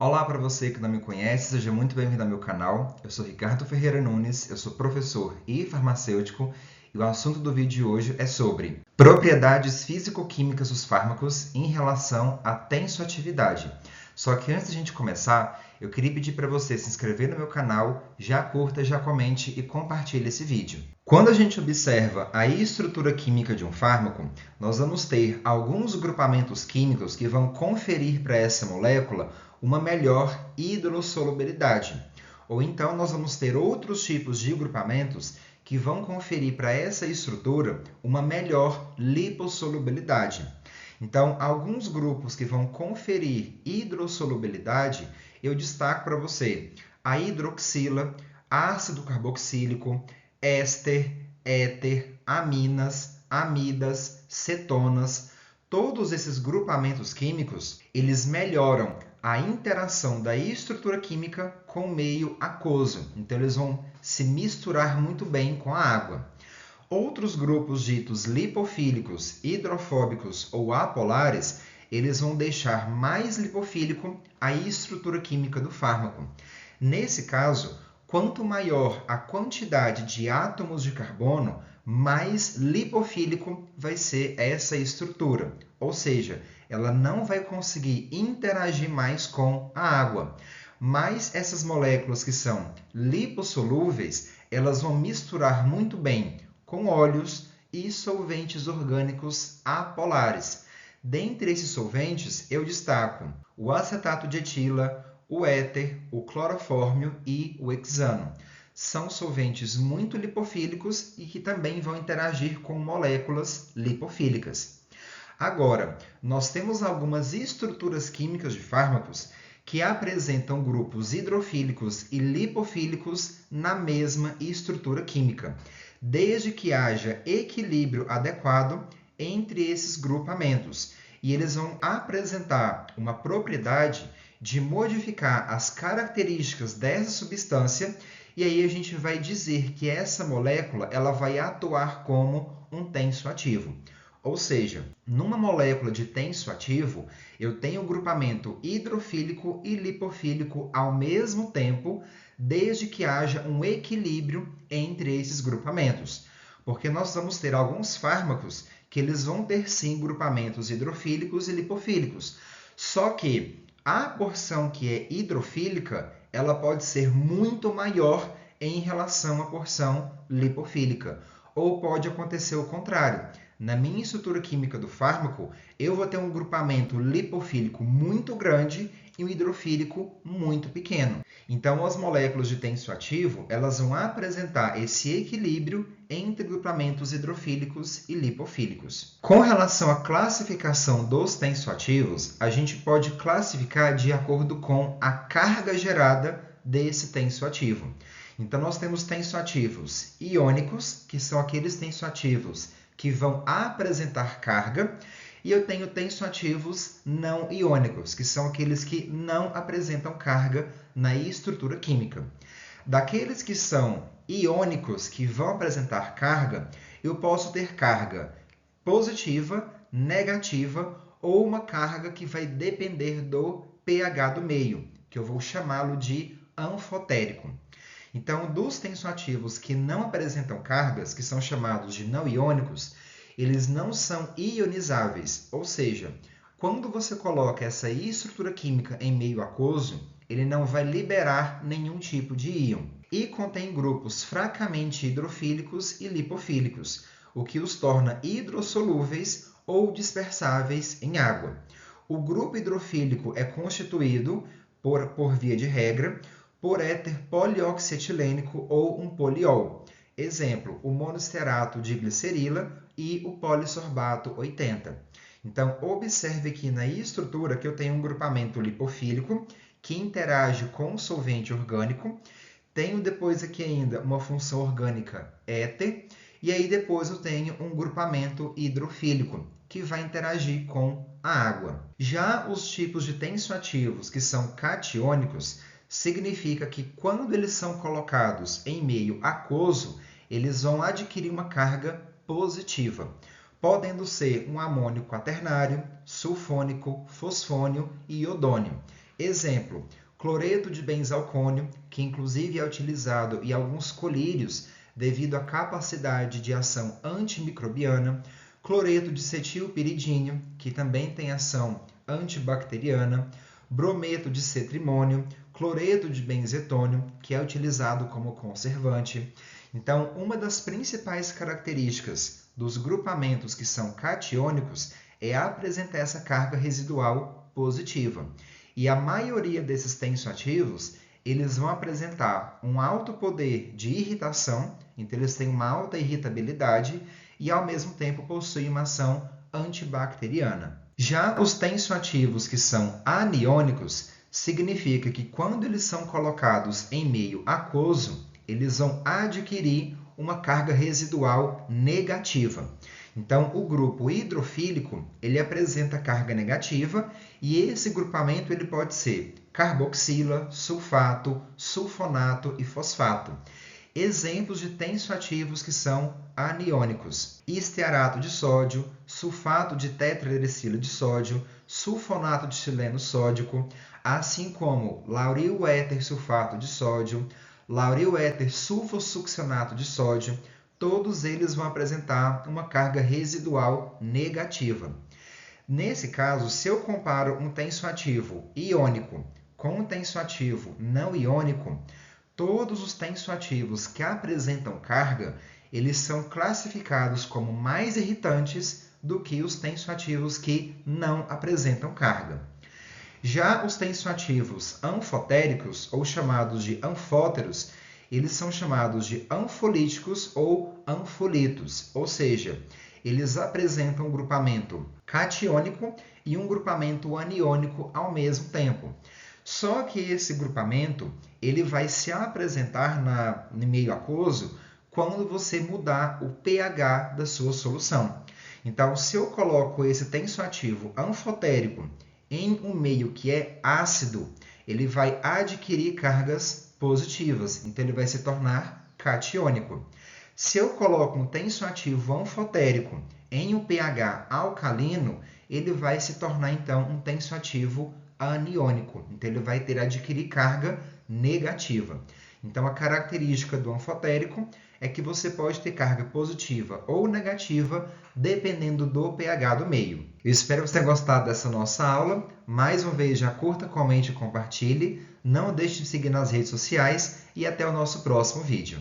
Olá para você que não me conhece, seja muito bem-vindo ao meu canal. Eu sou Ricardo Ferreira Nunes, eu sou professor e farmacêutico e o assunto do vídeo de hoje é sobre propriedades físico-químicas dos fármacos em relação à tensoatividade. Só que antes de a gente começar, eu queria pedir para você se inscrever no meu canal, já curta, já comente e compartilhe esse vídeo. Quando a gente observa a estrutura química de um fármaco, nós vamos ter alguns grupamentos químicos que vão conferir para essa molécula uma melhor hidrossolubilidade. Ou então nós vamos ter outros tipos de grupamentos que vão conferir para essa estrutura uma melhor lipossolubilidade. Então, alguns grupos que vão conferir hidrossolubilidade, eu destaco para você a hidroxila, ácido carboxílico, éster, éter, aminas, amidas, cetonas. Todos esses grupamentos químicos, eles melhoram a interação da estrutura química com o meio aquoso. Então, eles vão se misturar muito bem com a água. Outros grupos ditos lipofílicos, hidrofóbicos ou apolares, eles vão deixar mais lipofílico a estrutura química do fármaco. Nesse caso, quanto maior a quantidade de átomos de carbono, mais lipofílico vai ser essa estrutura. Ou seja, ela não vai conseguir interagir mais com a água. Mas essas moléculas que são lipossolúveis, elas vão misturar muito bem com óleos e solventes orgânicos apolares. Dentre esses solventes, eu destaco o acetato de etila, o éter, o clorofórmio e o hexano. São solventes muito lipofílicos e que também vão interagir com moléculas lipofílicas. Agora, nós temos algumas estruturas químicas de fármacos que apresentam grupos hidrofílicos e lipofílicos na mesma estrutura química, desde que haja equilíbrio adequado entre esses grupamentos. E eles vão apresentar uma propriedade de modificar as características dessa substância, e aí a gente vai dizer que essa molécula ela vai atuar como um tensoativo. Ou seja, numa molécula de tensoativo, eu tenho o grupamento hidrofílico e lipofílico ao mesmo tempo, desde que haja um equilíbrio entre esses grupamentos. Porque nós vamos ter alguns fármacos que eles vão ter sim grupamentos hidrofílicos e lipofílicos. Só que a porção que é hidrofílica, ela pode ser muito maior em relação à porção lipofílica. Ou pode acontecer o contrário. Na minha estrutura química do fármaco, eu vou ter um grupamento lipofílico muito grande e um hidrofílico muito pequeno. Então, as moléculas de tensoativo, elas vão apresentar esse equilíbrio entre grupamentos hidrofílicos e lipofílicos. Com relação à classificação dos tensoativos, a gente pode classificar de acordo com a carga gerada desse tensoativo. Então, nós temos tensoativos iônicos, que são aqueles tensoativos que vão apresentar carga, e eu tenho tensoativos não iônicos, que são aqueles que não apresentam carga na estrutura química. Daqueles que são iônicos, que vão apresentar carga, eu posso ter carga positiva, negativa ou uma carga que vai depender do pH do meio, que eu vou chamá-lo de anfotérico. Então, dos tensoativos que não apresentam cargas, que são chamados de não iônicos, eles não são ionizáveis, ou seja, quando você coloca essa estrutura química em meio aquoso, ele não vai liberar nenhum tipo de íon. E contém grupos fracamente hidrofílicos e lipofílicos, o que os torna hidrossolúveis ou dispersáveis em água. O grupo hidrofílico é constituído, por via de regra, por éter polioxietilênico ou um poliol. Exemplo, o monoesterato de glicerila e o polissorbato 80. Então, observe aqui na estrutura que eu tenho um grupamento lipofílico que interage com o solvente orgânico. Tenho depois aqui ainda uma função orgânica éter. E aí depois eu tenho um grupamento hidrofílico que vai interagir com a água. Já os tipos de tensoativos que são catiônicos, significa que quando eles são colocados em meio aquoso, eles vão adquirir uma carga positiva, podendo ser um amônio quaternário, sulfônico, fosfônio e iodônio. Exemplo, cloreto de benzalcônio, que inclusive é utilizado em alguns colírios devido à capacidade de ação antimicrobiana, cloreto de cetilpiridínio, que também tem ação antibacteriana, brometo de cetrimônio, cloreto de benzetônio, que é utilizado como conservante. Então, uma das principais características dos grupamentos que são catiônicos é apresentar essa carga residual positiva. E a maioria desses tensoativos, eles vão apresentar um alto poder de irritação, então eles têm uma alta irritabilidade e ao mesmo tempo possuem uma ação antibacteriana. Já os tensoativos que são aniônicos, significa que quando eles são colocados em meio aquoso, eles vão adquirir uma carga residual negativa. Então, o grupo hidrofílico, ele apresenta carga negativa e esse grupamento ele pode ser carboxila, sulfato, sulfonato e fosfato. Exemplos de tensoativos que são aniônicos: estearato de sódio, sulfato de tetraericila de sódio, sulfonato de sileno sódico, assim como lauril éter sulfato de sódio, lauril éter sulfossuccionato de sódio. Todos eles vão apresentar uma carga residual negativa. Nesse caso, se eu comparo um tensoativo iônico com um tensoativo não iônico, todos os tensoativos que apresentam carga, eles são classificados como mais irritantes do que os tensoativos que não apresentam carga. Já os tensoativos anfotéricos, ou chamados de anfóteros, eles são chamados de anfolíticos ou anfolitos, ou seja, eles apresentam um grupamento catiônico e um grupamento aniônico ao mesmo tempo. Só que esse grupamento ele vai se apresentar no meio aquoso quando você mudar o pH da sua solução. Então, se eu coloco esse tensoativo anfotérico em um meio que é ácido, ele vai adquirir cargas positivas, então ele vai se tornar catiônico. Se eu coloco um tensoativo anfotérico em um pH alcalino, ele vai se tornar então um tensoativo aniônico, então ele vai adquirir carga negativa. Então a característica do anfotérico é que você pode ter carga positiva ou negativa dependendo do pH do meio. Eu espero que você tenha gostado dessa nossa aula. Mais uma vez, já curta, comente e compartilhe. Não deixe de seguir nas redes sociais e até o nosso próximo vídeo.